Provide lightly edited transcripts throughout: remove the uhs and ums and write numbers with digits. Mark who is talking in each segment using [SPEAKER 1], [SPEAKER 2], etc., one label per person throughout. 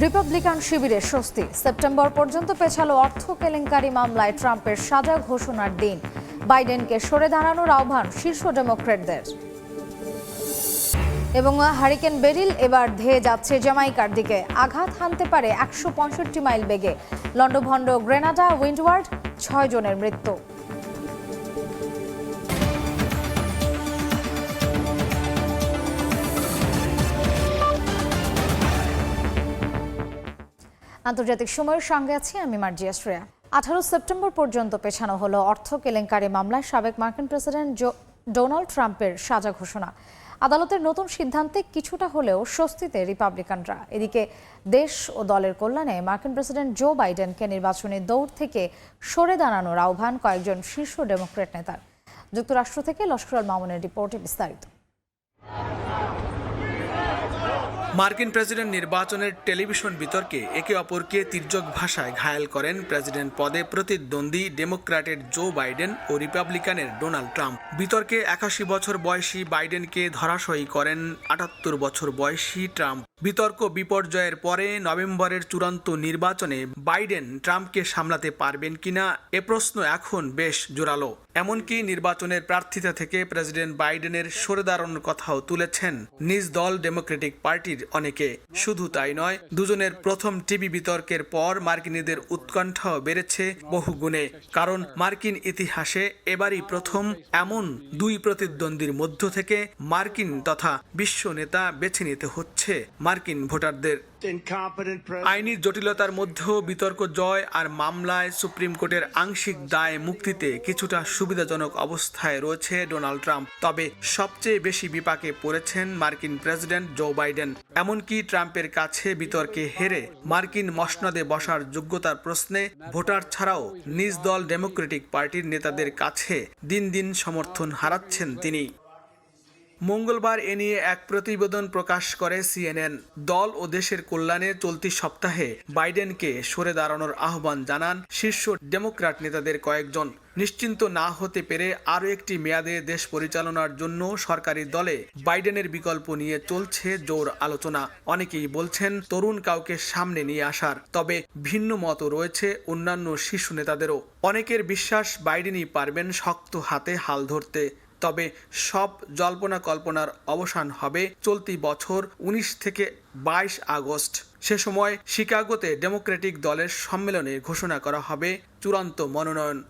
[SPEAKER 1] Republican শিবিরে স্বস্তি, September পর্যন্ত পেছালো অর্থ কেলেঙ্কারি মামলায় ট্রাম্পের সাজা ঘোষণার দিন। বাইডেনকে সরে দাঁড়ানোর আহ্বান শীর্ষ ডেমোক্র্যাটদের। এবং হারিকেন বেরিল এবার ধেয়ে যাচ্ছে জ্যামাইকার দিকে, আঘাত হানতে পারে 165 মাইল বেগে। লন্ডভন্ড গ্রেনাডা উইন্ডওয়ার্ড, 6 জনের মৃত্যু। আন্তর্জাতিক সময়ের সঙ্গে আছি আমি মার্জিয়া শ্রেয়া। 18 সেপ্টেম্বর পর্যন্ত পেছানো হলো অর্থ কেলেঙ্কারি মামলায় সাবেক মার্কিন প্রেসিডেন্ট ডোনাল্ড ট্রাম্পের সাজা ঘোষণা। আদালতের নতুন সিদ্ধান্তে কিছুটা হলেও স্বস্তিতে রিপাবলিকানরা। এদিকে দেশ ও দলের কল্যাণে মার্কিন প্রেসিডেন্ট জো বাইডেনকে নির্বাচনী দৌড় থেকে সরে দাঁড়ানোর আহ্বান কয়েকজন শীর্ষ ডেমোক্র্যাট নেতার। যুক্তরাষ্ট্র থেকে লস্কর মামুনের রিপোর্টে বিস্তারিত।
[SPEAKER 2] মার্কিন প্রেসিডেন্ট নির্বাচনের টেলিভিশন বিতর্কে একে অপরকে তির্যক ভাষায় ঘায়েল করেন প্রেসিডেন্ট পদে প্রতিদ্বন্দ্বী ডেমোক্র্যাটের জো বাইডেন ও রিপাবলিকানের ডোনাল্ড ট্রাম্প। বিতর্কে 81 বছর বয়সী বাইডেনকে ধরাশয়ী করেন 78 বছর বয়সী ট্রাম্প। বিতর্ক বিপর্যয়ের পরে নভেম্বরের চূড়ান্ত নির্বাচনে বাইডেন ট্রাম্পকে সামলাতে পারবেন কিনা এ প্রশ্ন এখন বেশ জোরালো। এমনকি নির্বাচনের প্রার্থিতা থেকে প্রেসিডেন্ট বাইডেনের সরে দাঁড়ানোর কথাও তুলেছেন নিজ দল ডেমোক্রেটিক পার্টির অনেকে। শুধু তাই নয়, দুজনের প্রথম টিভি বিতর্কের পর মার্কিনীদের উৎকণ্ঠাও বেড়েছে বহুগুণে। কারণ মার্কিন ইতিহাসে এবারই প্রথম এমন দুই প্রতিদ্বন্দ্বীর মধ্য থেকে মার্কিন তথা বিশ্ব নেতা বেছে নিতে হচ্ছে মার্কিন ভোটারদের। আইনি জটিলতার মধ্যেও বিতর্ক জয় আর মামলায় সুপ্রিম কোর্টের আংশিক দায় মুক্তিতে কিছুটা সুবিধাজনক অবস্থায় রয়েছে ডোনাল্ড ট্রাম্প। তবে সবচেয়ে বেশি বিপাকে পড়েছেন মার্কিন প্রেসিডেন্ট জো বাইডেন। এমনকি ট্রাম্পের কাছে বিতর্কে হেরে মার্কিন মসনদে বসার যোগ্যতার প্রশ্নে ভোটার ছাড়াও নিজ দল ডেমোক্রেটিক পার্টির নেতাদের কাছে দিন দিন সমর্থন হারাচ্ছেন তিনি। মঙ্গলবার এ নিয়ে এক প্রতিবেদন প্রকাশ করে সিএনএন। দল ও দেশের কল্যাণে চলতি সপ্তাহে বাইডেনকে সরে দাঁড়ানোর আহ্বান জানান শীর্ষ ডেমোক্র্যাট নেতাদের কয়েকজন। নিশ্চিন্ত না হতে পেরে আরও একটি মেয়াদে দেশ পরিচালনার জন্য সরকারি দলে বাইডেনের বিকল্প নিয়ে চলছে জোর আলোচনা। অনেকেই বলছেন তরুণ কাউকে সামনে নিয়ে আসার, তবে ভিন্ন মত রয়েছে অন্যান্য শীর্ষ নেতাদেরও। অনেকের বিশ্বাস বাইডেনই পারবেন শক্ত হাতে হাল ধরতে। তবে সব জল্পনা কল্পনার অবসান হবে চলতি বছর 19 থেকে 22 আগস্ট। সে সময় শিকাগোতে ডেমোক্রেটিক দলের সম্মেলনে ঘোষণা করা হবে চূড়ান্ত মনোনয়ন।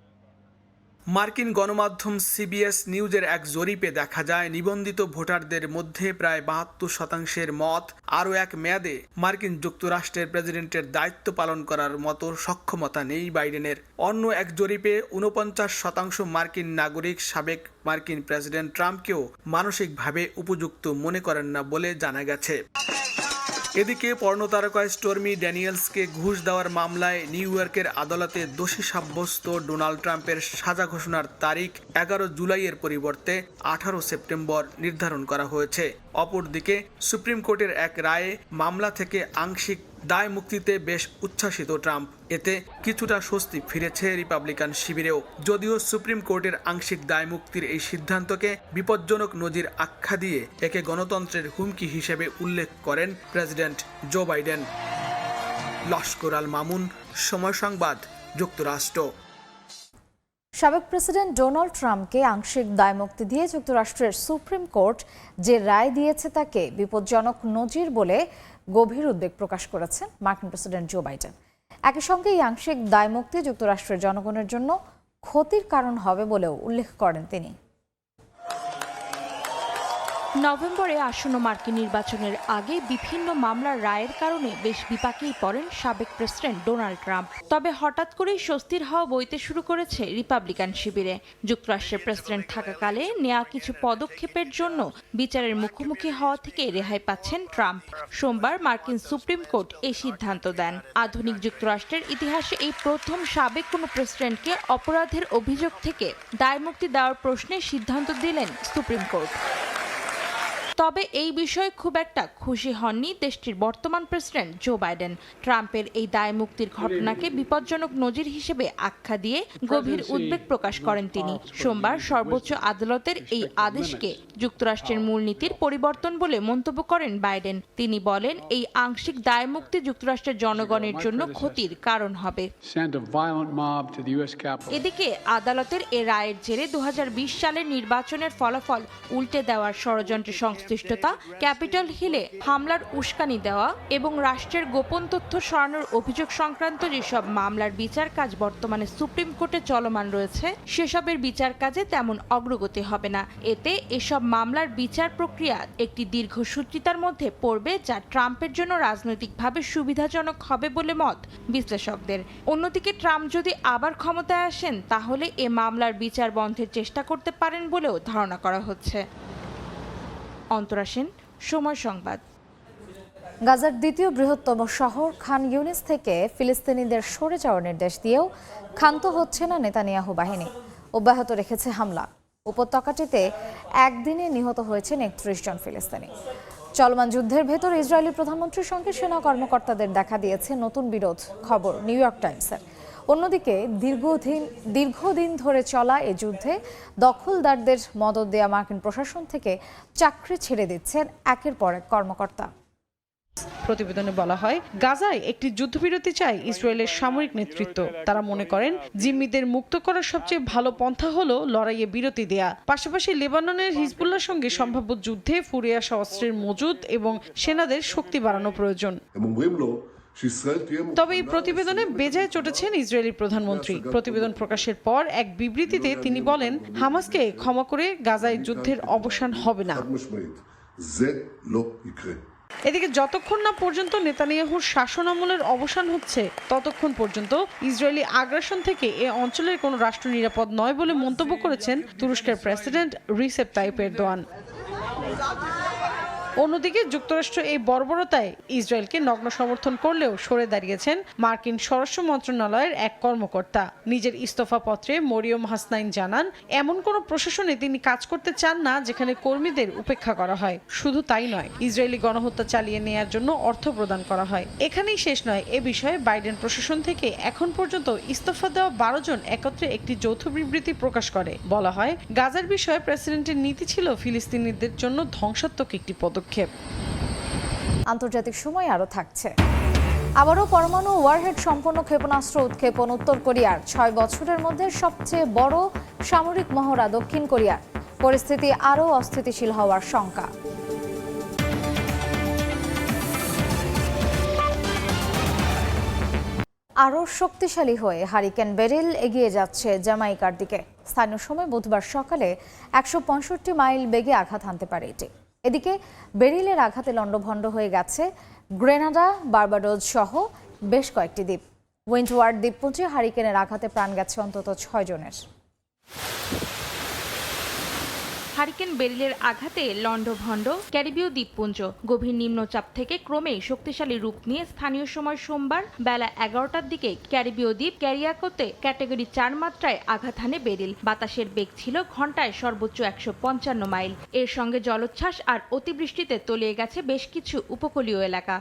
[SPEAKER 2] মার্কিন গণমাধ্যম সিবিএস নিউজের এক জরিপে দেখা যায় নিবন্ধিত ভোটারদের মধ্যে প্রায় 72% মত আরও এক মেয়াদে মার্কিন যুক্তরাষ্ট্রের প্রেসিডেন্টের দায়িত্ব পালন করার মতো সক্ষমতা নেই বাইডেনের। অন্য এক জরিপে 49% মার্কিন নাগরিক সাবেক মার্কিন প্রেসিডেন্ট ট্রাম্পকেও মানসিকভাবে উপযুক্ত মনে করেন না বলে জানা গেছে। এদিকে পর্নোতারকা স্টর্মি ড্যানিয়েলসকে ঘুষ দেওয়ার মামলায় নিউ ইয়র্কের আদালতে দোষী সাব্যস্ত ডোনাল্ড ট্রাম্পের সাজা ঘোষণার তারিখ 11 জুলাইয়ের পরিবর্তে 18 সেপ্টেম্বর নির্ধারণ করা হয়েছে। অপরদিকে সুপ্রিম কোর্টের এক রায়ে মামলা থেকে আংশিক দায় মুক্তিতে বেশ উচ্ছ্বাসিত ট্রাম্প। এতে কিছুটা স্বস্তি ফিরেছে রিপাবলিকান শিবিরেও। যদিও সুপ্রিম কোর্টের আংশিক দায় মুক্তির এই সিদ্ধান্তকে বিপজ্জনক নজির আখ্যা দিয়ে একে গণতন্ত্রের হুমকি হিসেবে উল্লেখ করেন president Joe Biden. Laskar Al Mamun, সময় সংবাদ, যুক্তরাষ্ট্র।
[SPEAKER 1] সাবেক প্রেসিডেন্ট ডোনাল্ড ট্রাম্পকে আংশিক দায়মুক্তি দিয়ে যুক্তরাষ্ট্রের সুপ্রিম কোর্ট যে রায় দিয়েছে তাকে বিপজ্জনক নজির বলে গভীর উদ্বেগ প্রকাশ করেছেন মার্কিন প্রেসিডেন্ট জো বাইডেন। একই সঙ্গে এই আংশিক দায়মুক্তি যুক্তরাষ্ট্রের জনগণের জন্য ক্ষতির কারণ হবে বলেও উল্লেখ করেন তিনি।
[SPEAKER 3] নভেম্বরে আসন্ন মার্কিন নির্বাচনের আগে বিভিন্ন মামলার রায়ের কারণে বেশ বিপাকেই পড়েন সাবেক প্রেসিডেন্ট ডোনাল্ড ট্রাম্প। তবে হঠাৎ করেই স্বস্তির হাওয়া বইতে শুরু করেছে রিপাবলিকান শিবিরে। যুক্তরাষ্ট্রের প্রেসিডেন্ট থাকাকালে নেওয়া কিছু পদক্ষেপের জন্য বিচারের মুখোমুখি হওয়া থেকে রেহাই পাচ্ছেন ট্রাম্প। সোমবার মার্কিন সুপ্রিম কোর্ট এই সিদ্ধান্ত দেন। আধুনিক যুক্তরাষ্ট্রের ইতিহাসে এই প্রথম সাবেক কোনো প্রেসিডেন্টকে অপরাধের অভিযোগ থেকে দায়মুক্তি দেওয়ার প্রশ্নে সিদ্ধান্ত দিলেন সুপ্রিম কোর্ট। তবে এই বিষয়ে খুব একটা খুশি হননি দেশটির বর্তমান প্রেসিডেন্ট জো বাইডেন। ট্রাম্পের এই দায় মুক্তির ঘটনাকে বিপজ্জনক নজির হিসেবে আখ্যা দিয়ে গভীর উদ্বেগ প্রকাশ করেন তিনি। সোমবার সর্বোচ্চ আদালতের এই আদেশকে যুক্তরাষ্ট্রের মূলনীতির পরিবর্তন বলে মন্তব্য করেন বাইডেন। তিনি বলেন, এই আংশিক দায় মুক্তি যুক্তরাষ্ট্রের জনগণের জন্য ক্ষতির কারণ হবে। এদিকে আদালতের এ রায়ের জেরে 2020 সালের নির্বাচনের ফলাফল উল্টে দেওয়ার ষড়যন্ত্রে সংশ্লিষ্টতা, ক্যাপিটল হিলে হামলার উস্কানি দেওয়া এবং রাষ্ট্রের গোপন তথ্য সরানোর অভিযোগ সংক্রান্ত যেসব মামলার বিচার কাজ বর্তমানে সুপ্রিম কোর্টে চলমান রয়েছে, সেসবের বিচার কাজে তেমন অগ্রগতি হবে না। এতে এসব মামলার বিচার প্রক্রিয়া একটি দীর্ঘসূত্রিতার মধ্যে পড়বে, যা ট্রাম্পের জন্য রাজনৈতিকভাবে সুবিধাজনক হবে বলে মত বিশ্লেষকদের। অন্যদিকে ট্রাম্প যদি আবার ক্ষমতায় আসেন, তাহলে এ মামলার বিচার বন্ধের চেষ্টা করতে পারেন বলেও ধারণা করা হচ্ছে। অন্তরা সেন, সময় সংবাদ।
[SPEAKER 1] গাজার দ্বিতীয় বৃহত্তম শহর খান ইউনিস থেকে ফিলিস্তিনিদের সরে যাওয়ার নির্দেশ দিয়েও ক্ষান্ত হচ্ছে না নেতানিয়াহু বাহিনী। অব্যাহত রেখেছে হামলা। উপত্যকাটিতে একদিনে নিহত হয়েছেন 31 জন ফিলিস্তিনি। চলমান যুদ্ধের ভেতর ইসরায়েলি প্রধানমন্ত্রীর সঙ্গে সেনা কর্মকর্তাদের দেখা দিয়েছে নতুন বিরোধ, খবর নিউ ইয়র্ক টাইমসের। অন্যদিকে দীর্ঘদিন ধরে চলা এ যুদ্ধে দখলদারদের মদদ দেয়া মার্কিন প্রশাসন থেকে চাকরি ছেড়ে দিচ্ছেন একের পর এক কর্মকর্তা।
[SPEAKER 4] প্রতিবেদনে বলা হয়, গাজায় একটি যুদ্ধবিরতি চায় ইসরায়েলের সামরিক নেতৃত্ব। তারা মনে করেন জিম্মিদের মুক্ত করার সবচেয়ে ভালো পন্থা হলো লড়াইয়ে বিরতি দেয়া। পাশাপাশি লেবাননের হিজবুল্লাহর সঙ্গে সম্ভাব্য যুদ্ধে ফুরিয়ে আসা অস্ত্রের মজুদ এবং সেনাদের শক্তি বাড়ানো প্রয়োজন। তবে এই প্রতিবেদনে বেজায় চটেছেন ইসরায়েলি প্রধানমন্ত্রী। প্রতিবেদন প্রকাশের পর এক বিবৃতিতে তিনি বলেন, হামাসকে ক্ষমা করে গাজায় যুদ্ধের অবসান হবে না। এদিকে যতক্ষণ না পর্যন্ত নেতানিয়াহুর শাসন আমলের অবসান হচ্ছে, ততক্ষণ পর্যন্ত ইসরায়েলি আগ্রাসন থেকে এ অঞ্চলের কোনো রাষ্ট্র নিরাপদ নয় বলে মন্তব্য করেছেন তুরস্কের প্রেসিডেন্ট রিসেপ তাইপ এরদোয়ান। অন্যদিকে যুক্তরাষ্ট্র এই বর্বরতায় ইসরায়েলকে নগ্ন সমর্থন করলেও সরে দাঁড়িয়েছেন মার্কিন স্বরাষ্ট্র মন্ত্রণালয়ের এক কর্মকর্তা। নিজের ইস্তফাপত্রে মরিয়ম হাসনাইন জানান, এমন কোনো প্রশাসনে তিনি কাজ করতে চান না যেখানে কর্মীদের উপেক্ষা করা হয়। শুধু তাই নয়, ইসরায়েলি গণহত্যা চালিয়ে নেয়ার জন্য অর্থ প্রদান করা হয়। এখানেই শেষ নয়, এ বিষয়ে বাইডেন প্রশাসন থেকে এখন পর্যন্ত ইস্তফা দেওয়া 12 জন একত্রে একটি যৌথ বিবৃতি প্রকাশ করে। বলা হয়, গাজার বিষয়ে প্রেসিডেন্টের নীতি ছিল ফিলিস্তিনিদের জন্য ধ্বংসাত্মক একটি পদক্ষেপ।
[SPEAKER 1] আন্তর্জাতিক সময় আরও থাকছে। আবারও পরমাণু ওয়ারহেড সম্পন্ন ক্ষেপণাস্ত্র উৎক্ষেপণ উত্তর কোরিয়ার। 6 বছরের মধ্যে সবচেয়ে বড় সামরিক মহড়া দক্ষিণ কোরিয়ার। পরিস্থিতি আরও অস্থিতিশীল হওয়ার শঙ্কা। আরও শক্তিশালী হয়ে হারিকেন বেরিল এগিয়ে যাচ্ছে জামাইকার দিকে। স্থানীয় সময় বুধবার সকালে 165 মাইল বেগে আঘাত হানতে পারে এটি। এদিকে বেরিলের আঘাতে লণ্ডভণ্ড হয়ে গেছে গ্রেনাডা, বার্বাডোজ সহ বেশ কয়েকটি দ্বীপ। উইন্ডওয়ার্ড দ্বীপপুঞ্জে হারিকেনের আঘাতে প্রাণ গেছে অন্তত 6 জনের।
[SPEAKER 3] হারিকেন বেরিলের আঘাতে লণ্ডভণ্ড ক্যারিবীয় দ্বীপপুঞ্জ। গভীর নিম্নচাপ থেকে ক্রমে শক্তিশালী রূপ নিয়ে স্থানীয় সময় সোমবার বেলা 11টার দিকে ক্যারিবীয় দ্বীপ ক্যারিয়াকোতে ক্যাটাগরি 4 মাত্রায় আঘাত হানে বেরিল। বাতাসের বেগ ছিল ঘন্টায় সর্বোচ্চ 155 মাইল। এর সঙ্গে জলোচ্ছ্বাস আর অতিবৃষ্টিতে তলিয়ে গেছে বেশ কিছু উপকূলীয় এলাকা।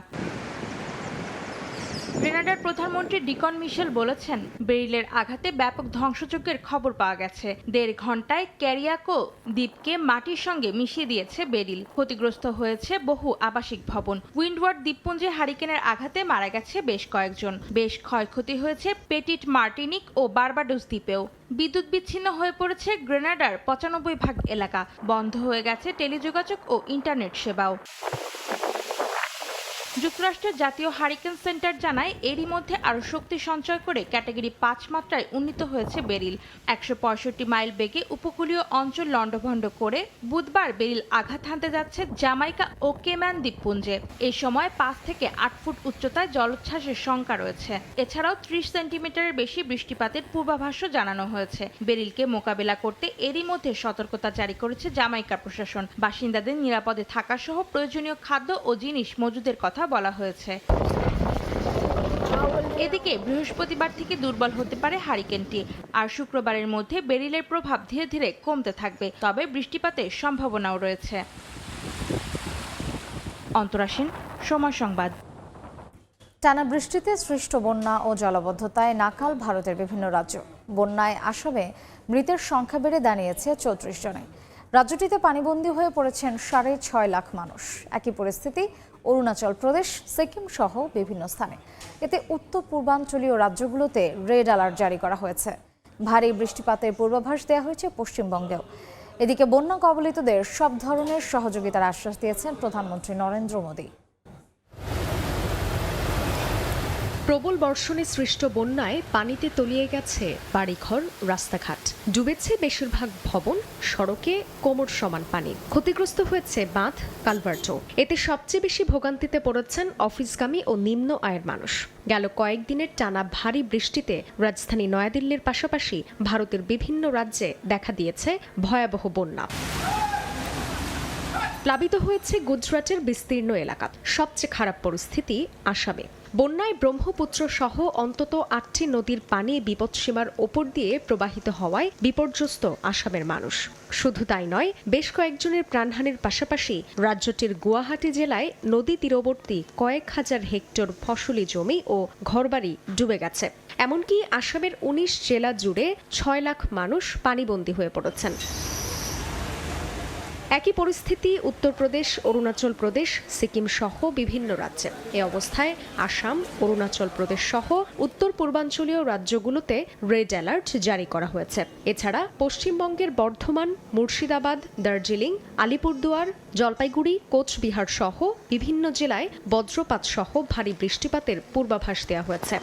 [SPEAKER 3] গ্রেনাডার প্রধানমন্ত্রী ডিকন মিশেল বলেছেন, বেরিলের আঘাতে ব্যাপক ধ্বংসযজ্ঞের খবর পাওয়া গেছে। 1.5 ঘন্টায় ক্যারিয়াকো দ্বীপকে মাটির সঙ্গে মিশিয়ে দিয়েছে বেরিল। ক্ষতিগ্রস্ত হয়েছে বহু আবাসিক ভবন। উইন্ডওয়ার্ড দ্বীপপুঞ্জে হারিকেনের আঘাতে মারা গেছে বেশ কয়েকজন। বেশ ক্ষয়ক্ষতি হয়েছে পেটিট মার্টিনিক ও বার্বাডোস দ্বীপেও। বিদ্যুৎ বিচ্ছিন্ন হয়ে পড়েছে গ্রেনাডার 95% এলাকা। বন্ধ হয়ে গেছে টেলিযোগাযোগ ও ইন্টারনেট সেবাও। যুক্তরাষ্ট্রের জাতীয় হারিকেন সেন্টার জানায়, এরই মধ্যে আরও শক্তি সঞ্চয় করে ক্যাটাগরি 5 মাত্রায় উন্নীত হয়েছে বেরিল। 165 মাইল বেগে উপকূলীয় অঞ্চল লণ্ডভণ্ড করে বুধবার বেরিল আঘাত হানতে যাচ্ছে জামাইকা ও কেম্যান দ্বীপপুঞ্জে। এই সময় 5 থেকে 8 ফুট উচ্চতায় জলোচ্ছ্বাসের শঙ্কা রয়েছে। এছাড়াও 30 সেন্টিমিটারের বেশি বৃষ্টিপাতের পূর্বাভাসও জানানো হয়েছে। বেরিলকে মোকাবেলা করতে এরই মধ্যে সতর্কতা জারি করেছে জামাইকা প্রশাসন। বাসিন্দাদের নিরাপদে থাকা সহ প্রয়োজনীয় খাদ্য ও জিনিস মজুদের কথা বলা হয়েছে। এদিকে বৃহস্পতিবার থেকে দুর্বল হতে পারে হারিকেনটি, আর শুক্রবারের মধ্যে বেরিলের প্রভাব ধীরে ধীরে কমতে থাকবে। তবে বৃষ্টিপাতের সম্ভাবনাও রয়েছে। অন্তরা সেন, সময় সংবাদ।
[SPEAKER 1] টানা বৃষ্টিতে সৃষ্ট বন্যা ও জলাবদ্ধতায় নাকাল ভারতের বিভিন্ন রাজ্য। বন্যায় আসামে মৃতের সংখ্যা বেড়ে দাঁড়িয়েছে 34 জনে। রাজ্যটিতে পানিবন্দী হয়ে পড়েছেন 6.5 লাখ মানুষ। একই পরিস্থিতি অরুণাচল প্রদেশ, সিকিম সহ বিভিন্ন স্থানে। এতে উত্তর পূর্বাঞ্চলীয় রাজ্যগুলোতে রেড অ্যালার্ট জারি করা হয়েছে। ভারী বৃষ্টিপাতের পূর্বাভাস দেওয়া হয়েছে পশ্চিমবঙ্গেও। এদিকে বন্যা কবলিতদের সব ধরনের সহযোগিতার আশ্বাস দিয়েছেন প্রধানমন্ত্রী নরেন্দ্র মোদী।
[SPEAKER 5] প্রবল বর্ষণে সৃষ্ট বন্যায় পানিতে তলিয়ে গেছে বাড়িঘর, রাস্তাঘাট। ডুবেছে বেশিরভাগ ভবন, সড়কে কোমর সমান পানি। ক্ষতিগ্রস্ত হয়েছে বাঁধ, কালভার্টও। এতে সবচেয়ে বেশি ভোগান্তিতে পড়েছেন অফিসগামী ও নিম্ন আয়ের মানুষ। গেল কয়েকদিনের টানা ভারী বৃষ্টিতে রাজধানী নয়াদিল্লির পাশাপাশি ভারতের বিভিন্ন রাজ্যে দেখা দিয়েছে ভয়াবহ বন্যা। প্লাবিত হয়েছে গুজরাটের বিস্তীর্ণ এলাকা। সবচেয়ে খারাপ পরিস্থিতি আসামে। বন্যায় ব্রহ্মপুত্র সহ অন্তত 8টি নদীর পানি বিপদসীমার ওপর দিয়ে প্রবাহিত হওয়ায় বিপর্যস্ত আসামের মানুষ। শুধু তাই নয়, বেশ কয়েকজনের প্রাণহানির পাশাপাশি রাজ্যটির গুয়াহাটি জেলায় নদী তীরবর্তী কয়েক হাজার হেক্টর ফসলি জমি ও ঘরবাড়ি ডুবে গেছে। এমনকি আসামের 19 জেলা জুড়ে 6 লাখ মানুষ পানিবন্দী হয়ে পড়েছেন। একই পরিস্থিতি উত্তরপ্রদেশ, অরুণাচল প্রদেশ, সিকিম সহ বিভিন্ন রাজ্যে। এ অবস্থায় আসাম, অরুণাচল প্রদেশ সহ উত্তর পূর্বাঞ্চলীয় রাজ্যগুলোতে রেড অ্যালার্ট জারি করা হয়েছে। এছাড়া পশ্চিমবঙ্গের বর্ধমান, মুর্শিদাবাদ, দার্জিলিং, আলিপুরদুয়ার, জলপাইগুড়ি, কোচবিহার সহ বিভিন্ন জেলায় বজ্রপাত সহ ভারী বৃষ্টিপাতের পূর্বাভাস দেওয়া হয়েছে।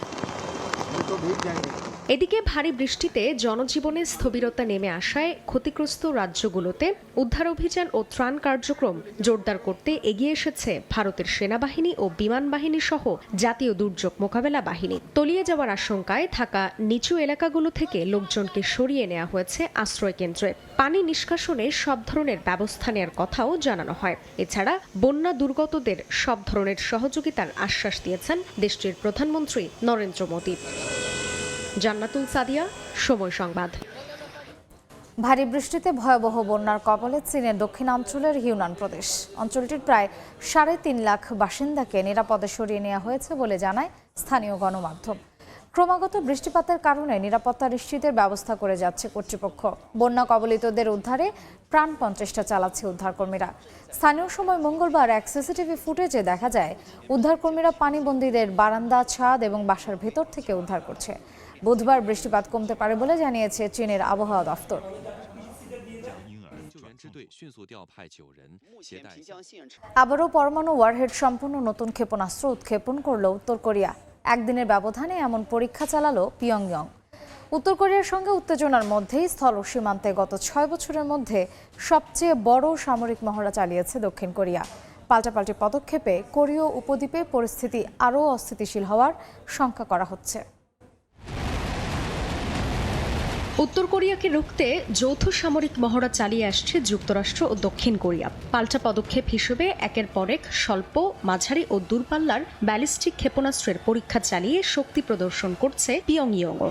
[SPEAKER 5] এদিকে ভারী বৃষ্টিতে জনজীবনে স্থবিরতা নেমে আসায় ক্ষতিগ্রস্ত রাজ্যগুলোতে উদ্ধার অভিযান ও ত্রাণ কার্যক্রম জোরদার করতে এগিয়ে এসেছে ভারতের সেনাবাহিনী ও বিমান বাহিনী সহ জাতীয় দুর্যোগ মোকাবেলা বাহিনী। তলিয়ে যাওয়ার আশঙ্কায় থাকা নিচু এলাকাগুলো থেকে লোকজনকে সরিয়ে নেওয়া হয়েছে আশ্রয় কেন্দ্রে। পানি নিষ্কাশনে সব ধরনের ব্যবস্থা নেওয়ার কথাও জানানো হয়। এছাড়া বন্যা দুর্গতদের সব ধরনের সহযোগিতার আশ্বাস দিয়েছেন দেশটির প্রধানমন্ত্রী নরেন্দ্র মোদী। জান্নাতুল সাদিয়া, সময় সংবাদ।
[SPEAKER 1] ভারী বৃষ্টিতে ভয়াবহ বন্যার কবলে চীনের দক্ষিণাঞ্চলের হিউনান প্রদেশ। অঞ্চলটির প্রায় 3.5 লাখ বাসিন্দাকে নিরাপদে সরিয়ে নেওয়া হয়েছে বলে জানায় স্থানীয় গণমাধ্যম। ক্রমাগত বৃষ্টিপাতের কারণে নিরাপত্তা নিশ্চিতের ব্যবস্থা করে যাচ্ছে কর্তৃপক্ষ। বন্যা কবলিতদের উদ্ধারে প্রাণপণ চেষ্টা চালাচ্ছে উদ্ধারকর্মীরা। স্থানীয় সময় মঙ্গলবার এক সিসিটিভি ফুটেজে দেখা যায় উদ্ধারকর্মীরা পানিবন্দীদের বারান্দা, ছাদ এবং বাসার ভেতর থেকে উদ্ধার করছে। বুধবার বৃষ্টিপাত কমতে পারে বলে জানিয়েছে চীনের আবহাওয়া দফতর। আবারও পরমাণু ওয়ারহেড সম্পন্ন নতুন ক্ষেপণাস্ত্র উৎক্ষেপণ করল উত্তর কোরিয়া। একদিনের ব্যবধানে এমন পরীক্ষা চালালো পিয়ংইয়ং। উত্তর কোরিয়ার সঙ্গে উত্তেজনার মধ্যেই স্থল সীমান্তে গত 6 বছরের মধ্যে সবচেয়ে বড় সামরিক মহড়া চালিয়েছে দক্ষিণ কোরিয়া। পাল্টাপাল্টি পদক্ষেপে কোরীয় উপদ্বীপে পরিস্থিতি আরও অস্থিতিশীল হওয়ার শঙ্কা করা হচ্ছে।
[SPEAKER 5] উত্তর কোরিয়াকে রুখতে যৌথ সামরিক মহড়া চালিয়ে আসছে যুক্তরাষ্ট্র ও দক্ষিণ কোরিয়া। পাল্টা পদক্ষেপ হিসেবে একের পর এক স্বল্প, মাঝারি ও দূরপাল্লার ব্যালিস্টিক ক্ষেপণাস্ত্রের পরীক্ষা চালিয়ে শক্তি প্রদর্শন করছে পিয়ংইয়ংও।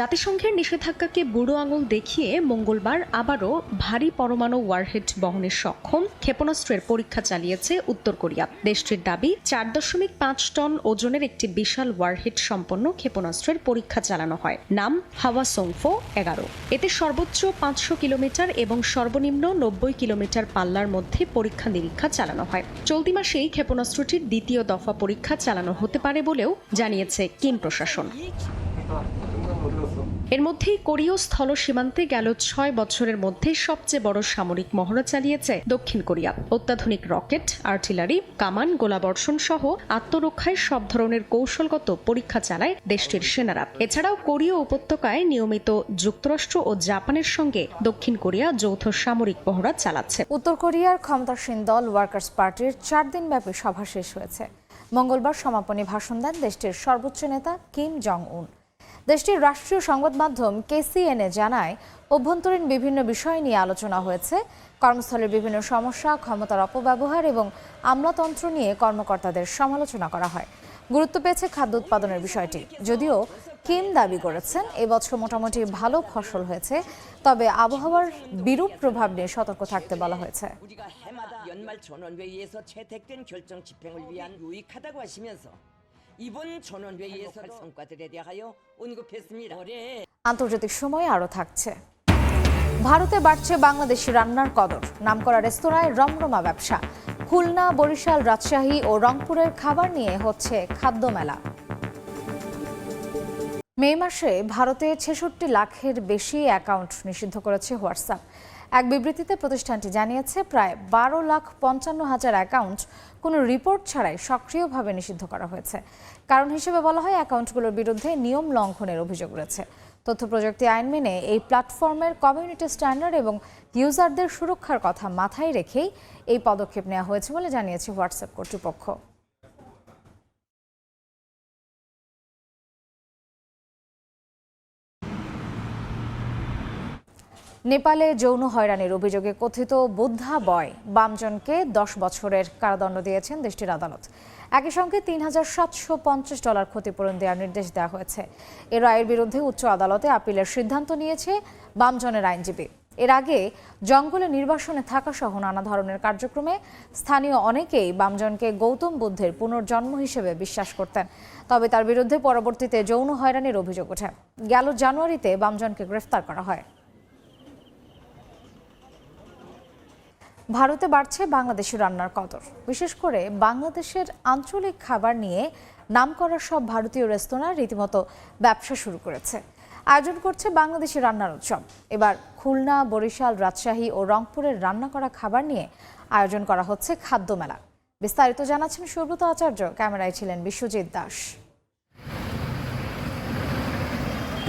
[SPEAKER 5] জাতিসংঘের নিষেধাজ্ঞাকে বুড়ো আঙুল দেখিয়ে মঙ্গলবার আবারও ভারী পরমাণু ওয়ারহেড বহনে সক্ষম ক্ষেপণাস্ত্রের পরীক্ষা চালিয়েছে উত্তর কোরিয়া। দেশটির দাবি 4.5 টন ওজনের একটি বিশাল ওয়ারহেড সম্পন্ন ক্ষেপণাস্ত্রের পরীক্ষা চালানো হয়। নাম হাওয়াসংফো 11। এতে সর্বোচ্চ 500 কিলোমিটার এবং সর্বনিম্ন 90 কিলোমিটার পাল্লার মধ্যে পরীক্ষা নিরীক্ষা চালানো হয়। চলতি মাসেই ক্ষেপণাস্ত্রটির দ্বিতীয় দফা পরীক্ষা চালানো হতে পারে বলেও জানিয়েছে কিম প্রশাসন। এর মধ্যেই কোরীয় স্থল সীমান্তে গেল 6 বছরের মধ্যে সবচেয়ে বড় সামরিক মহড়া চালিয়েছে দক্ষিণ কোরিয়া। অত্যাধুনিক রকেট, আর্টিলারি, কামান, গোলাবর্ষণ সহ আত্মরক্ষায় সব ধরনের কৌশলগত পরীক্ষা চালায় দেশটির সেনারা। এছাড়াও কোরীয় উপত্যকায় নিয়মিত যুক্তরাষ্ট্র ও জাপানের সঙ্গে দক্ষিণ কোরিয়া যৌথ সামরিক মহড়া চালাচ্ছে।
[SPEAKER 1] উত্তর কোরিয়ার ক্ষমতাসীন দল ওয়ার্কার্স পার্টির 4 দিনব্যাপী সভা শেষ হয়েছে। মঙ্গলবার সমাপনী ভাষণ দেন দেশটির সর্বোচ্চ নেতা কিম জং উন। দেশটির রাষ্ট্রীয় সংবাদ মাধ্যম KCNA জানায়, অভ্যন্তরীণ বিভিন্ন বিষয় নিয়ে আলোচনা হয়েছে। কর্মস্থলের বিভিন্ন সমস্যা, ক্ষমতার অপব্যবহার এবং আমলাতন্ত্র নিয়ে কর্মকর্তাদের সমালোচনা করা হয়। গুরুত্ব পেয়েছে খাদ্য উৎপাদনের বিষয়টি। যদিও কিম দাবি করেছেন এবছর মোটামুটি ভালো ফসল হয়েছে, তবে আবহাওয়ার বিরূপ প্রভাব নিয়ে সতর্ক থাকতে বলা হয়েছে।
[SPEAKER 6] 우리가 해마다 연말 전원회의에서 채택된 결정 집행을 위한 유익하다고 하시면서 이번 전원회의에서 할 성과들에 대하여 언급했습니다.
[SPEAKER 1] আন্তর্জাতিক সময় আরও থাকছে। ভারতে বাড়ছে বাংলাদেশি রান্নার কদর, নামকরা রেস্তোরাঁয় রমরমা ব্যবসা। খুলনা, বরিশাল, রাজশাহী ও রংপুরের খাবার নিয়ে হচ্ছে খাদ্য মেলা। মে মাসে ভারতে ৬৬ লাখের বেশি অ্যাকাউন্ট নিষিদ্ধ করেছে হোয়াটসঅ্যাপ। এক বিবৃতিতে প্রতিষ্ঠানটি জানিয়েছে প্রায় ১২,৫৫,০০০ অ্যাকাউন্ট কোনো রিপোর্ট ছাড়াই সক্রিয়ভাবে নিষিদ্ধ করা হয়েছে। কারণ হিসেবে বলা হয় অ্যাকাউন্টগুলোর বিরুদ্ধে নিয়ম লঙ্ঘনের অভিযোগ রয়েছে। তথ্য প্রযুক্তি আইন মেনে এই প্ল্যাটফর্মের কমিউনিটি স্ট্যান্ডার্ড এবং ইউজারদের সুরক্ষার কথা মাথায় রেখেই এই পদক্ষেপ নেওয়া হয়েছে বলে জানিয়েছে হোয়াটসঅ্যাপ কর্তৃপক্ষ। নেপালে যৌন হয়রানির অভিযোগে কথিত বুদ্ধা বয় বামজনকে ১০ বছরের কারাদণ্ড দিয়েছেন দেশটির আদালত। একই সঙ্গে $৩,৭৫০ ক্ষতিপূরণ দেওয়ার নির্দেশ দেওয়া হয়েছে। এ রায়ের বিরুদ্ধে উচ্চ আদালতে আপিলের সিদ্ধান্ত নিয়েছে বামজনের আইনজীবী। এর আগে জঙ্গলে নির্বাসনে থাকা সহ নানা ধরনের কার্যক্রমে স্থানীয় অনেকেই বামজনকে গৌতম বুদ্ধের পুনর্জন্ম হিসেবে বিশ্বাস করতেন। তবে তার বিরুদ্ধে পরবর্তীতে যৌন হয়রানির অভিযোগ ওঠে। গেল জানুয়ারিতে বামজনকে গ্রেফতার করা হয়। ভারতে বাড়ছে বাংলাদেশি রান্নার কদর। বিশেষ করে বাংলাদেশের আঞ্চলিক খাবার নিয়ে নামকরা সব ভারতীয় রেস্তোরাঁ রীতিমতো ব্যবসা শুরু করেছে, আয়োজন করছে বাংলাদেশি রান্নার উৎসব। এবার খুলনা, বরিশাল, রাজশাহী ও রংপুরের রান্না করা খাবার নিয়ে আয়োজন করা হচ্ছে খাদ্য মেলা। বিস্তারিত জানাচ্ছেন সুব্রত আচার্য, ক্যামেরায় ছিলেন বিশ্বজিৎ দাস।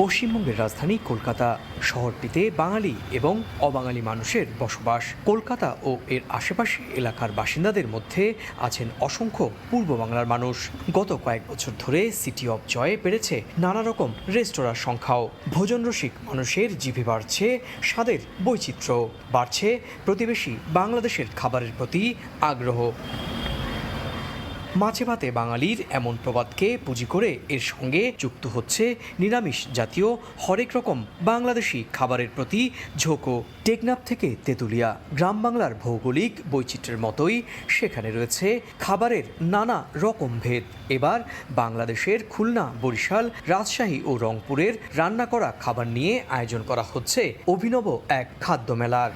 [SPEAKER 7] পশ্চিমবঙ্গের রাজধানী কলকাতা শহরটিতে বাঙালি এবং অবাঙালি মানুষের বসবাস। কলকাতা ও এর আশেপাশে এলাকার বাসিন্দাদের মধ্যে আছেন অসংখ্য পূর্ব বাংলার মানুষ। গত কয়েক বছর ধরে সিটি অফ জয়ে বেড়েছে নানা রকম রেস্তোরাঁর সংখ্যাও। ভোজনরসিক মানুষের জিভে বাড়ছে স্বাদের বৈচিত্র্য, বাড়ছে প্রতিবেশী বাংলাদেশের খাবারের প্রতি আগ্রহ। মাছে ভাতে বাঙালির এমন প্রবাদকে পুঁজি করে এর সঙ্গে যুক্ত হচ্ছে নিরামিষ জাতীয় হরেক রকম বাংলাদেশি খাবারের প্রতি ঝোঁকও। টেকনাফ থেকে তেঁতুলিয়া, গ্রাম বাংলার ভৌগোলিক বৈচিত্র্যের মতোই সেখানে রয়েছে খাবারের নানা রকম ভেদ। এবার বাংলাদেশের খুলনা, বরিশাল, রাজশাহী ও রংপুরের রান্না করা খাবার নিয়ে আয়োজন করা হচ্ছে অভিনব এক খাদ্য মেলার।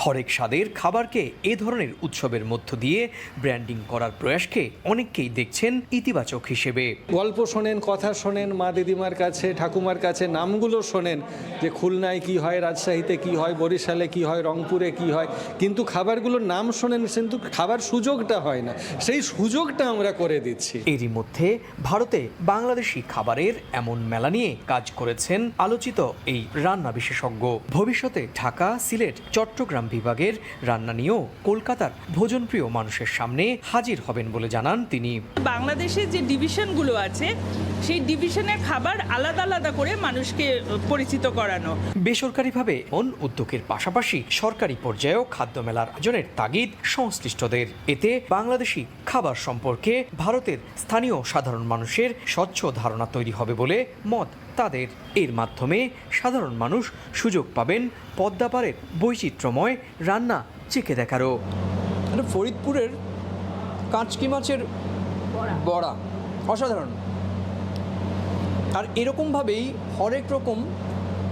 [SPEAKER 7] হরেক স্বাদের খাবারকে এ ধরনের উৎসবের মধ্য দিয়ে ব্র্যান্ডিং করার প্রয়াসকে অনেককেই দেখছেন ইতিবাচক হিসেবে।
[SPEAKER 8] গল্প শোনেন, কথা শোনেন, মা দিদিমার কাছে, ঠাকুমার কাছে নামগুলো শোনেন যে খুলনায় কি হয়, রাজশাহীতে কি হয়, বরিশালে কি হয়, রংপুরে কি হয়, কিন্তু খাবারগুলোর নাম শোনেন কিন্তু খাবার সুযোগটা হয় না। সেই সুযোগটা আমরা করে দিচ্ছি।
[SPEAKER 7] এরই মধ্যে ভারতে বাংলাদেশি খাবারের এমন মেলা নিয়ে কাজ করেছেন আলোচিত এই রান্না বিশেষজ্ঞ। ভবিষ্যতে ঢাকা, সিলেট, চট্টগ্রাম বিভাগের রান্না নিয়েও কলকাতার ভোজনপ্রিয় মানুষের সামনে হাজির হবেন বলে জানান তিনি।
[SPEAKER 9] বাংলাদেশের যে ডিভিশনগুলো আছে সেই ডিভিশনের খাবার আলাদা আলাদা করে মানুষকে পরিচিত করানো।
[SPEAKER 7] বেসরকারিভাবে উদ্যোগের পাশাপাশি সরকারি পর্যায়েও খাদ্য মেলার আয়োজনের তাগিদ সংশ্লিষ্টদের। এতে বাংলাদেশি খাবার সম্পর্কে ভারতের স্থানীয় সাধারণ মানুষের স্বচ্ছ ধারণা তৈরি হবে বলে মত তাদের। এর মাধ্যমে সাধারণ মানুষ সুযোগ পাবেন পদ্মাপাড়ের বৈচিত্র্যময় রান্না চেখে দেখারও।
[SPEAKER 10] ফরিদপুরের কাঁচকি মাছের বড়া অসাধারণ। আর এরকমভাবেই হরেক রকম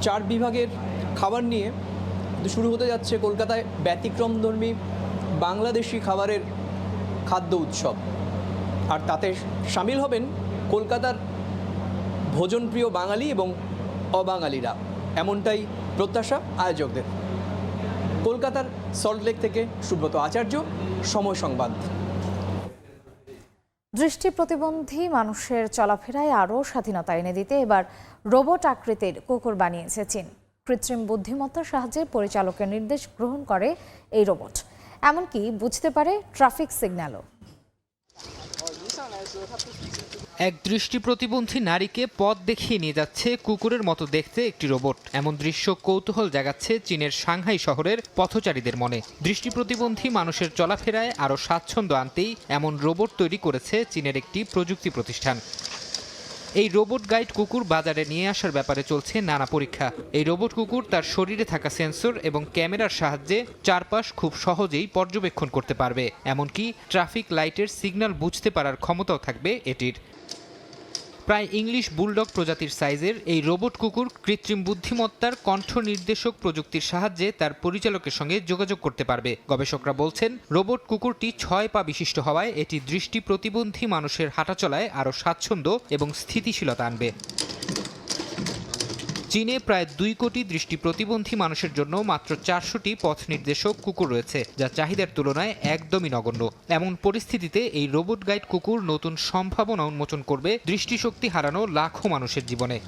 [SPEAKER 10] 4 বিভাগের খাবার নিয়ে শুরু হতে যাচ্ছে কলকাতায় ব্যতিক্রমধর্মী বাংলাদেশি খাবারের খাদ্য উৎসব। আর তাতে সামিল হবেন কলকাতার ভোজনপ্রিয় বাঙালি এবং অবাঙালিরা, এমনটাই প্রত্যাশা আয়োজকদের। কলকাতার সল্টলেক থেকে সুব্রত আচার্য, সময় সংবাদ।
[SPEAKER 1] দৃষ্টি প্রতিবন্ধী মানুষের চলাফেরায় আরও স্বাধীনতা এনে দিতে এবার রোবট আকৃতির কুকুর বানিয়েছে চীন। কৃত্রিম বুদ্ধিমত্তার সাহায্যে পরিচালকের নির্দেশ গ্রহণ করে এই রোবট, এমনকি বুঝতে পারে ট্রাফিক সিগন্যালও।
[SPEAKER 11] এক দৃষ্টি প্রতিবন্ধী নারীকে পথ দেখিয়ে নিয়ে যাচ্ছে কুকুরের মতো দেখতে একটি রোবট। এমন দৃশ্য কৌতূহল জাগাচ্ছে চীনের সাংহাই শহরের পথচারীদের মনে। দৃষ্টি প্রতিবন্ধী মানুষের চলাফেরায় আরও স্বাচ্ছন্দ্য আনতেই এমন রোবট তৈরি করেছে চীনের একটি প্রযুক্তি প্রতিষ্ঠান। এই রোবট গাইড কুকুর বাজারে নিয়ে আসার ব্যাপারে চলছে নানা পরীক্ষা। এই রোবট কুকুর তার শরীরে থাকা সেন্সর এবং ক্যামেরার সাহায্যে চারপাশ খুব সহজেই পর্যবেক্ষণ করতে পারবে, এমনকি ট্রাফিক লাইটের সিগন্যাল বুঝতে পারার ক্ষমতাও থাকবে এটির। প্রায় ইংলিশ বুলডগ প্রজাতির সাইজের এই রোবট কুকুর কৃত্রিম বুদ্ধিমত্তার কণ্ঠ নির্দেশক প্রযুক্তির সাহায্যে তার পরিচালকের সঙ্গে যোগাযোগ করতে পারবে। গবেষকরা বলছেন, রোবট কুকুরটি 6 পা বিশিষ্ট হওয়ায় এটি দৃষ্টি প্রতিবন্ধী মানুষের হাঁটাচলায় আরও স্বাচ্ছন্দ্য এবং স্থিতিশীলতা আনবে। চীনে প্রায় 2 কোটি দৃষ্টি প্রতিবন্ধী মানুষের জন্য মাত্র 400টি পথ নির্দেশক কুকুর রয়েছে, যা চাহিদার তুলনায় একদমই নগণ্য। এমন পরিস্থিতিতে এই রোবট গাইড কুকুর নতুন সম্ভাবনা উন্মোচন করবে দৃষ্টিশক্তি হারানো লাখো মানুষের জীবনে।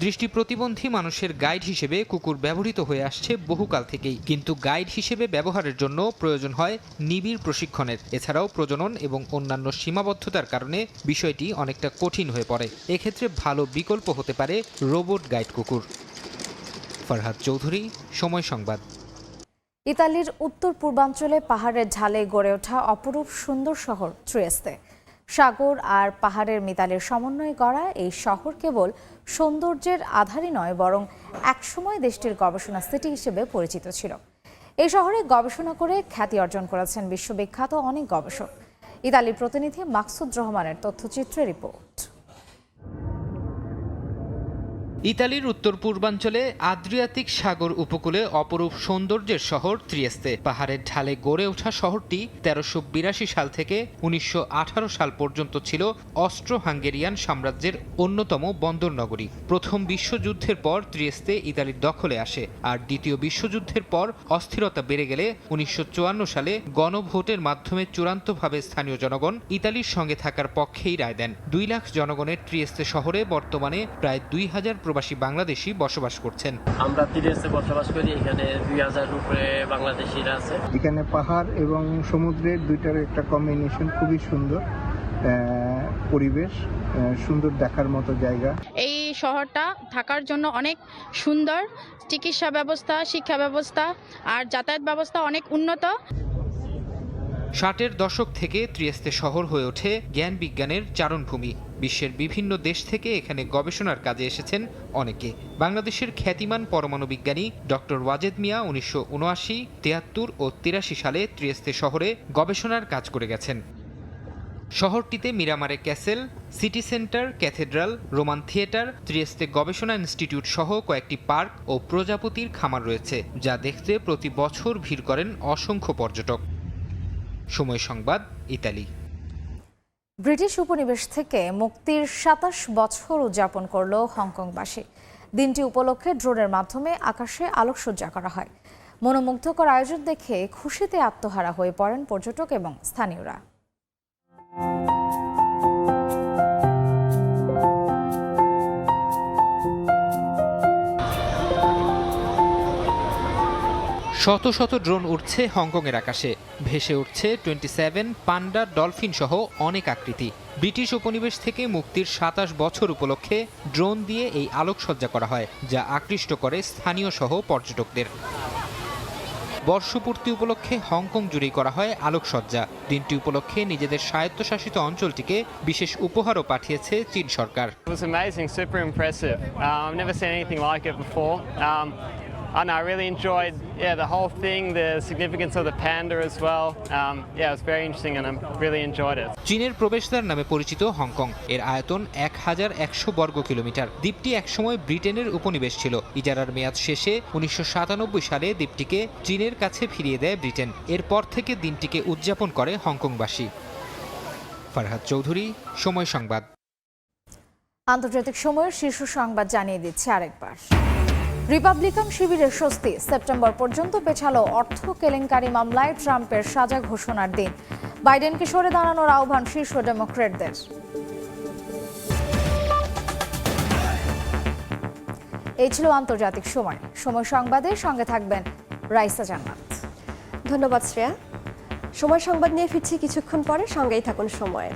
[SPEAKER 11] দৃষ্টি প্রতিবন্ধী মানুষের গাইড হিসেবে কুকুর ব্যবহৃত হয়ে আসছে বহুকাল থেকেই, কিন্তু গাইড হিসেবে ব্যবহারের জন্য প্রয়োজন হয় নিবিড় প্রশিক্ষণের। এছাড়াও প্রজনন এবং অন্যান্য সীমাবদ্ধতার কারণে বিষয়টি অনেকটা কঠিন হয়ে পড়ে। এক্ষেত্রে ভালো বিকল্প হতে পারে রোবট গাইড কুকুর। ফরহাদ চৌধুরী, সময় সংবাদ।
[SPEAKER 1] ইতালির উত্তর পূর্বাঞ্চলে পাহাড়ের ঢালে গড়ে ওঠা অপরূপ সুন্দর শহর ট্রিয়েস্তে। সাগর আর পাহাড়ের মিতালের সমন্বয়ে গড়া এই শহর কেবল সৌন্দর্যের আধারই নয়, বরং একসময় দেশটির গবেষণা সিটি হিসেবে পরিচিত ছিল। এই শহরে গবেষণা করে খ্যাতি অর্জন করেছেন বিশ্ববিখ্যাত অনেক গবেষক। ইতালির প্রতিনিধি মাকসুদ রহমানের তথ্যচিত্রে রিপোর্ট।
[SPEAKER 11] ইতালির উত্তর পূর্বাঞ্চলে আদ্রিয়াতিক সাগর উপকূলে অপরূপ সৌন্দর্যের শহর ত্রিয়েস্তে। পাহাড়ের ঢালে গড়ে ওঠা শহরটি 1382 সাল থেকে 1918 সাল পর্যন্ত ছিল অস্ট্রো হাঙ্গেরিয়ান সাম্রাজ্যের অন্যতম বন্দর নগরী। প্রথম বিশ্বযুদ্ধের পর ত্রিয়েস্তে ইতালির দখলে আসে, আর দ্বিতীয় বিশ্বযুদ্ধের পর অস্থিরতা বেড়ে গেলে 1954 সালে গণভোটের মাধ্যমে চূড়ান্তভাবে স্থানীয় জনগণ ইতালির সঙ্গে থাকার পক্ষেই রায় দেন। 2 লাখ জনগণের ত্রিয়েস্তে শহরে বর্তমানে প্রায় 2000 প্রবাসী বাংলাদেশি বসবাস করছেন।
[SPEAKER 12] আমরা ত্রিয়েস্তে বসবাস করি, এখানে 2000 উপরে বাংলাদেশিরা আছে।
[SPEAKER 13] এখানে পাহাড় এবং সমুদ্রের দুইটার একটা কম্বিনেশন, খুবই সুন্দর পরিবেশ, সুন্দর দেখার মতো জায়গা।
[SPEAKER 14] এই শহরটা থাকার জন্য অনেক সুন্দর, চিকিৎসা ব্যবস্থা, শিক্ষা ব্যবস্থা আর যাতায়াত ব্যবস্থা অনেক উন্নত।
[SPEAKER 11] 60-এর দশক থেকে ত্রিয়েস্তে শহর হয়ে ওঠে জ্ঞান বিজ্ঞানের চারণভূমি। বিশ্বের বিভিন্ন দেশ থেকে এখানে গবেষণার কাজে এসেছেন অনেকে। বাংলাদেশের খ্যাতিমান পরমাণু বিজ্ঞানী ডক্টর ওয়াজেদ মিয়া 1979, 73 ও 83 সালে ত্রিয়েস্তে শহরে গবেষণার কাজ করে গেছেন। শহরটিতে Miramare castle, city centre, cathedral, Roman theatre, Trieste গবেষণা ইনস্টিটিউট সহ কয়েকটি পার্ক ও প্রজাপতির খামার রয়েছে, যা দেখতে প্রতি বছর ভিড় করেন অসংখ্য পর্যটক। সময় সংবাদ, ইতালি।
[SPEAKER 1] ব্রিটিশ উপনিবেশ থেকে মুক্তির 27 বছর উদযাপন করল হংকংবাসী। দিনটি উপলক্ষে ড্রোনের মাধ্যমে আকাশে আলোকসজ্জা করা হয়। মনোমুগ্ধকর আয়োজন দেখে খুশিতে আত্মহারা হয়ে পড়েন পর্যটক এবং স্থানীয়রা।
[SPEAKER 11] শত শত ড্রোন উঠছে হংকংয়ের আকাশে। ভেসে উঠছে 27 পান্ডা, ডলফিন সহ অনেক আকৃতি। ব্রিটিশ উপনিবেশ থেকে মুক্তির 27 বছর উপলক্ষে ড্রোন দিয়ে এই আলোকসজ্জা করা হয়, যা আকৃষ্ট করে স্থানীয় সহ পর্যটকদের। বর্ষপূর্তি উপলক্ষে হংকং জুড়েই করা হয় আলোকসজ্জা। দিনটি উপলক্ষে নিজেদের স্বায়ত্তশাসিত অঞ্চলটিকে বিশেষ উপহারও পাঠিয়েছে চীন সরকার।
[SPEAKER 12] And I really enjoyed the whole thing, the significance of the panda as well. It was very interesting and I really enjoyed it.
[SPEAKER 11] চীনের প্রবেশদ্বার নামে পরিচিত হংকং, এর আয়তন 1100 বর্গ কিলোমিটার। দ্বীপটি একসময় ব্রিটেনের উপনিবেশ ছিল। ইজারার মেয়াদ শেষে 1997 সালে দ্বীপটিকে চীনের কাছে ফিরিয়ে দেয় ব্রিটেন। এরপর থেকে দিনটিকে উদযাপন করে হংকংবাসী। ফরহাদ চৌধুরী, সময় সংবাদ।
[SPEAKER 1] আন্তর্জাতিক সময়ের শীর্ষ সংবাদ জানিয়ে দিচ্ছে আরেকবার। রিপাবলিকান শিবিরের স্বস্তি, সেপ্টেম্বর পর্যন্ত পেছালো অর্থ কেলেঙ্কারি মামলায় ট্রাম্পের সাজা ঘোষণার দিন। বাইডেনকে সরে দাঁড়ানোর আহ্বান শীর্ষ ডেমোক্র্যাটদের। এই ছিল আন্তর্জাতিক সময়। সময় সংবাদের সঙ্গে থাকবেন রাইসা জান্নাত।
[SPEAKER 15] ধন্যবাদ শ্রেয়া। সময় সংবাদ নিয়ে ফিরছি কিছুক্ষণ পরে, সঙ্গেই থাকুন সময়ের।